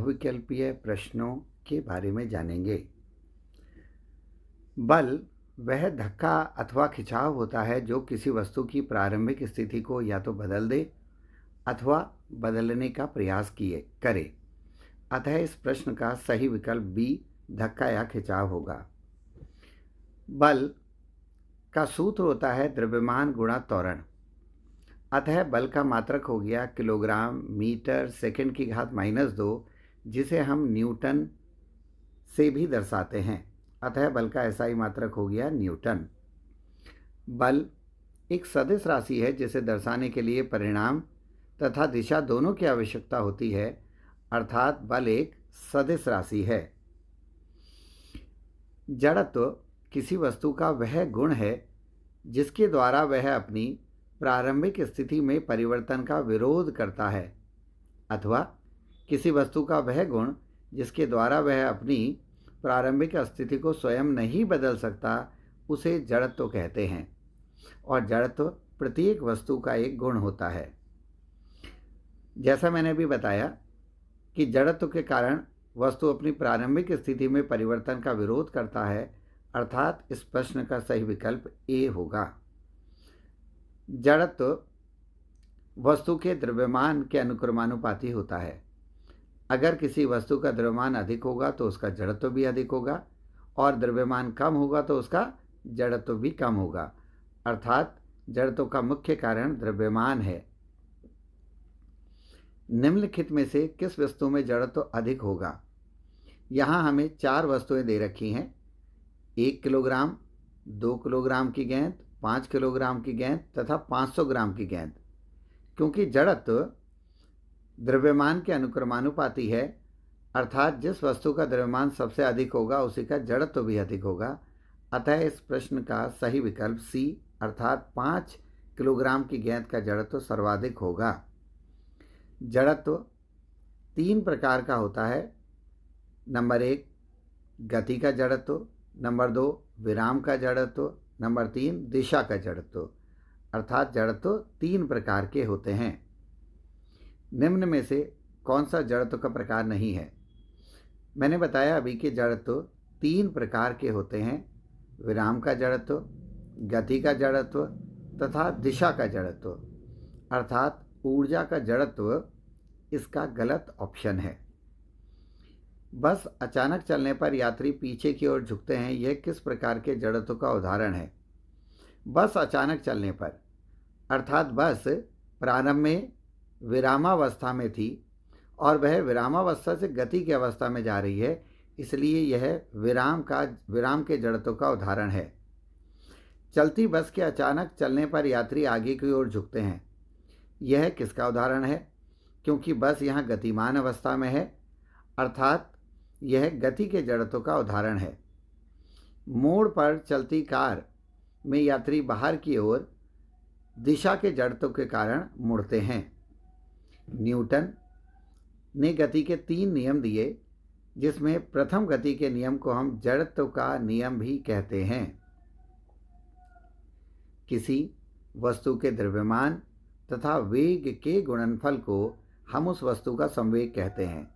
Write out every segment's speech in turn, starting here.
बहुविकल्पीय प्रश्नों के बारे में जानेंगे। बल वह धक्का अथवा खिंचाव होता है जो किसी वस्तु की प्रारंभिक स्थिति को या तो बदल दे अथवा बदलने का प्रयास करे। अतः इस प्रश्न का सही विकल्प बी धक्का या खिंचाव होगा। बल का सूत्र होता है द्रव्यमान गुणा त्वरण। अतः बल का मात्रक हो गया किलोग्राम मीटर सेकंड की घात -2, जिसे हम न्यूटन से भी दर्शाते हैं। अतः बल का SI मात्रक हो गया न्यूटन। बल एक सदिश राशि है जिसे दर्शाने के लिए परिमाण तथा दिशा दोनों की आवश्यकता होती है, अर्थात बल एक सदिश राशि है। जड़त्व किसी वस्तु का वह गुण है जिसके द्वारा वह अपनी प्रारंभिक स्थिति में परिवर्तन का विरोध करता है, अथवा किसी वस्तु का वह गुण जिसके द्वारा वह अपनी प्रारंभिक स्थिति को स्वयं नहीं बदल सकता, उसे जड़त्व कहते हैं। और जड़त्व प्रत्येक वस्तु का एक गुण होता है। जैसा मैंने अभी बताया कि जड़त्व के कारण वस्तु अपनी प्रारंभिक स्थिति में परिवर्तन का विरोध करता है, अर्थात इस प्रश्न का सही विकल्प ए होगा। जड़त्व वस्तु के द्रव्यमान के अनुक्रमानुपाती होता है। अगर किसी वस्तु का द्रव्यमान अधिक होगा तो उसका जड़त्व भी अधिक होगा, और द्रव्यमान कम होगा तो उसका जड़त्व भी कम होगा, अर्थात जड़त्व का मुख्य कारण द्रव्यमान है। निम्नलिखित में से किस वस्तु में जड़त्व अधिक होगा? यहाँ हमें 4 वस्तुएं दे रखी हैं: 1 किलोग्राम, 2 किलोग्राम की गेंद, 5 किलोग्राम की गेंद तथा 500 ग्राम की गेंद। क्योंकि जड़त्व द्रव्यमान के अनुक्रमानुपाती है, अर्थात जिस वस्तु का द्रव्यमान सबसे अधिक होगा उसी का जड़त्व भी अधिक होगा। अतः इस प्रश्न का सही विकल्प सी, अर्थात 5 किलोग्राम की गेंद का जड़त्व सर्वाधिक होगा। जड़त्व 3 प्रकार का होता है। नंबर 1 गति का जड़त्व, नंबर 2 विराम का जड़त्व, नंबर 3 दिशा का जड़त्व, अर्थात जड़त्व 3 प्रकार के होते हैं। निम्न में से कौन सा जड़त्व का प्रकार नहीं है? मैंने बताया अभी कि जड़त्व 3 प्रकार के होते हैं: विराम का जड़त्व, गति का जड़त्व तथा दिशा का जड़त्व, अर्थात ऊर्जा का जड़त्व इसका गलत ऑप्शन है। बस अचानक चलने पर यात्री पीछे की ओर झुकते हैं, यह किस प्रकार के जड़त्व का उदाहरण है? बस अचानक चलने पर, अर्थात बस प्रारंभ में विरामावस्था में थी और वह विरामावस्था से गति की अवस्था में जा रही है, इसलिए यह विराम के जड़त्व का उदाहरण है। चलती बस के अचानक चलने पर यात्री आगे की ओर झुकते हैं, यह किसका उदाहरण है? क्योंकि बस यहाँ गतिमान अवस्था में है, अर्थात यह गति के जड़त्व का उदाहरण है। मोड़ पर चलती कार में यात्री बाहर की ओर दिशा के जड़त्व के कारण मुड़ते हैं। न्यूटन ने गति के 3 नियम दिए, जिसमें प्रथम गति के नियम को हम जड़त्व का नियम भी कहते हैं। किसी वस्तु के द्रव्यमान तथा वेग के गुणनफल को हम उस वस्तु का संवेग कहते हैं।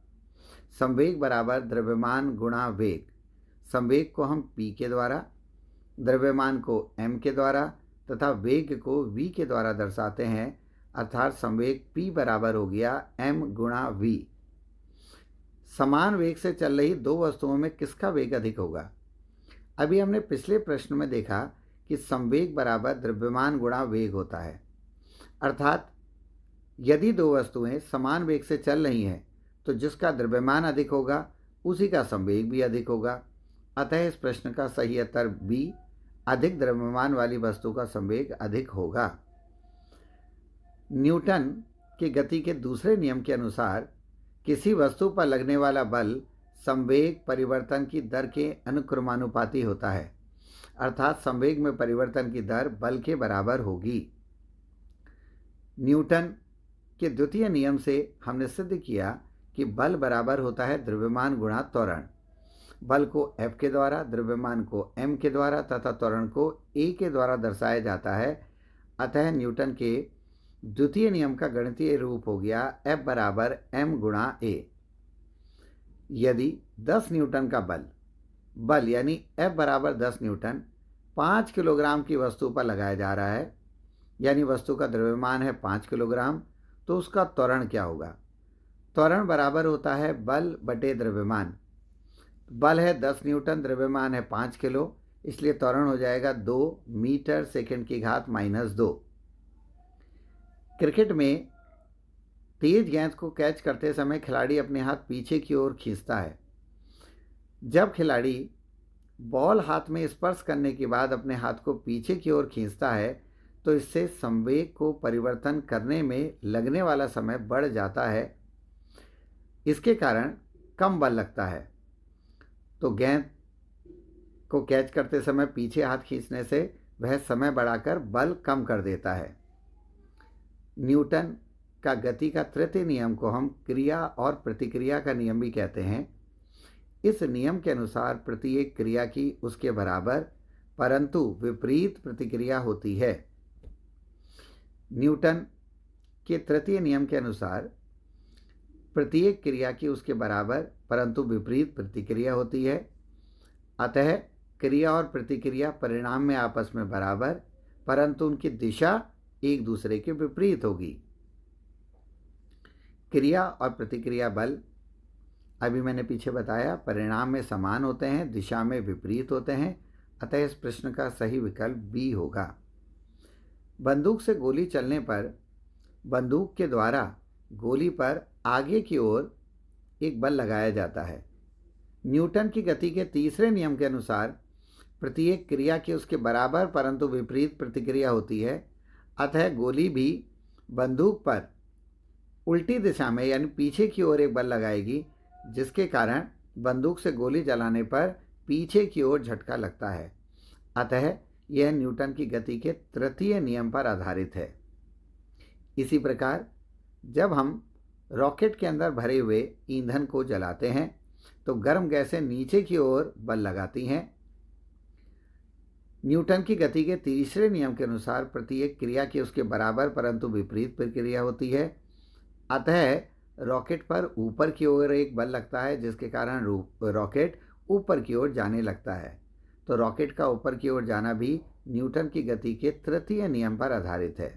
संवेग बराबर द्रव्यमान गुणा वेग। संवेग को हम p के द्वारा, द्रव्यमान को m के द्वारा तथा वेग को v के द्वारा दर्शाते हैं, अर्थात संवेग p बराबर हो गया m गुणा v। समान वेग से चल रही 2 वस्तुओं में किसका वेग अधिक होगा? अभी हमने पिछले प्रश्न में देखा कि संवेग बराबर द्रव्यमान गुणा वेग होता है, अर्थात यदि 2 वस्तुएं समान वेग से चल रही हैं तो जिसका द्रव्यमान अधिक होगा उसी का संवेग भी अधिक होगा। अतः इस प्रश्न का सही उत्तर बी, अधिक द्रव्यमान वाली वस्तु का संवेग अधिक होगा। न्यूटन के गति के दूसरे नियम के अनुसार किसी वस्तु पर लगने वाला बल संवेग परिवर्तन की दर के अनुक्रमानुपाती होता है, अर्थात संवेग में परिवर्तन की दर बल के बराबर होगी। न्यूटन के द्वितीय नियम से हमने सिद्ध किया कि बल बराबर होता है द्रव्यमान गुणा त्वरण। बल को F के द्वारा, द्रव्यमान को m के द्वारा तथा त्वरण को a के द्वारा दर्शाया जाता है। अतः न्यूटन के द्वितीय नियम का गणितीय रूप हो गया F बराबर m गुणा a। यदि 10 न्यूटन का बल यानी F बराबर 10 न्यूटन 5 किलोग्राम की वस्तु पर लगाया जा रहा है, यानी वस्तु का द्रव्यमान है 5 किलोग्राम, तो उसका त्वरण क्या होगा? त्वरण बराबर होता है बल बटे द्रव्यमान। बल है 10 न्यूटन, द्रव्यमान है 5 किलो, इसलिए त्वरण हो जाएगा 2 मीटर सेकंड की घात -2। क्रिकेट में तेज गेंद को कैच करते समय खिलाड़ी अपने हाथ पीछे की ओर खींचता है। जब खिलाड़ी बॉल हाथ में स्पर्श करने के बाद अपने हाथ को पीछे की ओर खींचता है तो इससे संवेग को परिवर्तन करने में लगने वाला समय बढ़ जाता है। इसके कारण कम बल लगता है। तो गेंद को कैच करते समय पीछे हाथ खींचने से वह समय बढ़ाकर बल कम कर देता है। न्यूटन का गति का तृतीय नियम को हम क्रिया और प्रतिक्रिया का नियम भी कहते हैं। इस नियम के अनुसार प्रत्येक क्रिया की उसके बराबर परंतु विपरीत प्रतिक्रिया होती है। न्यूटन के तृतीय नियम के अनुसार प्रत्येक क्रिया की उसके बराबर परंतु विपरीत प्रतिक्रिया होती है। अतः क्रिया और प्रतिक्रिया परिणाम में आपस में बराबर परंतु उनकी दिशा एक दूसरे के विपरीत होगी। क्रिया और प्रतिक्रिया बल अभी मैंने पीछे बताया परिणाम में समान होते हैं, दिशा में विपरीत होते हैं। अतः इस प्रश्न का सही विकल्प बी होगा। बंदूक से गोली चलने पर बंदूक के द्वारा गोली पर आगे की ओर एक बल लगाया जाता है। न्यूटन की गति के तीसरे नियम के अनुसार प्रत्येक क्रिया की उसके बराबर परंतु विपरीत प्रतिक्रिया होती है। अतः गोली भी बंदूक पर उल्टी दिशा में यानी पीछे की ओर एक बल लगाएगी, जिसके कारण बंदूक से गोली चलाने पर पीछे की ओर झटका लगता है। अतः यह न्यूटन की गति के तृतीय नियम पर आधारित है। इसी प्रकार जब हम रॉकेट के अंदर भरे हुए ईंधन को जलाते हैं तो गर्म गैसें नीचे की ओर बल लगाती हैं। न्यूटन की गति के तीसरे नियम के अनुसार प्रत्येक क्रिया की उसके बराबर परंतु विपरीत प्रक्रिया होती है। अतः रॉकेट पर ऊपर की ओर एक बल लगता है, जिसके कारण रॉकेट ऊपर की ओर जाने लगता है। तो रॉकेट का ऊपर की ओर जाना भी न्यूटन की गति के तृतीय नियम पर आधारित है।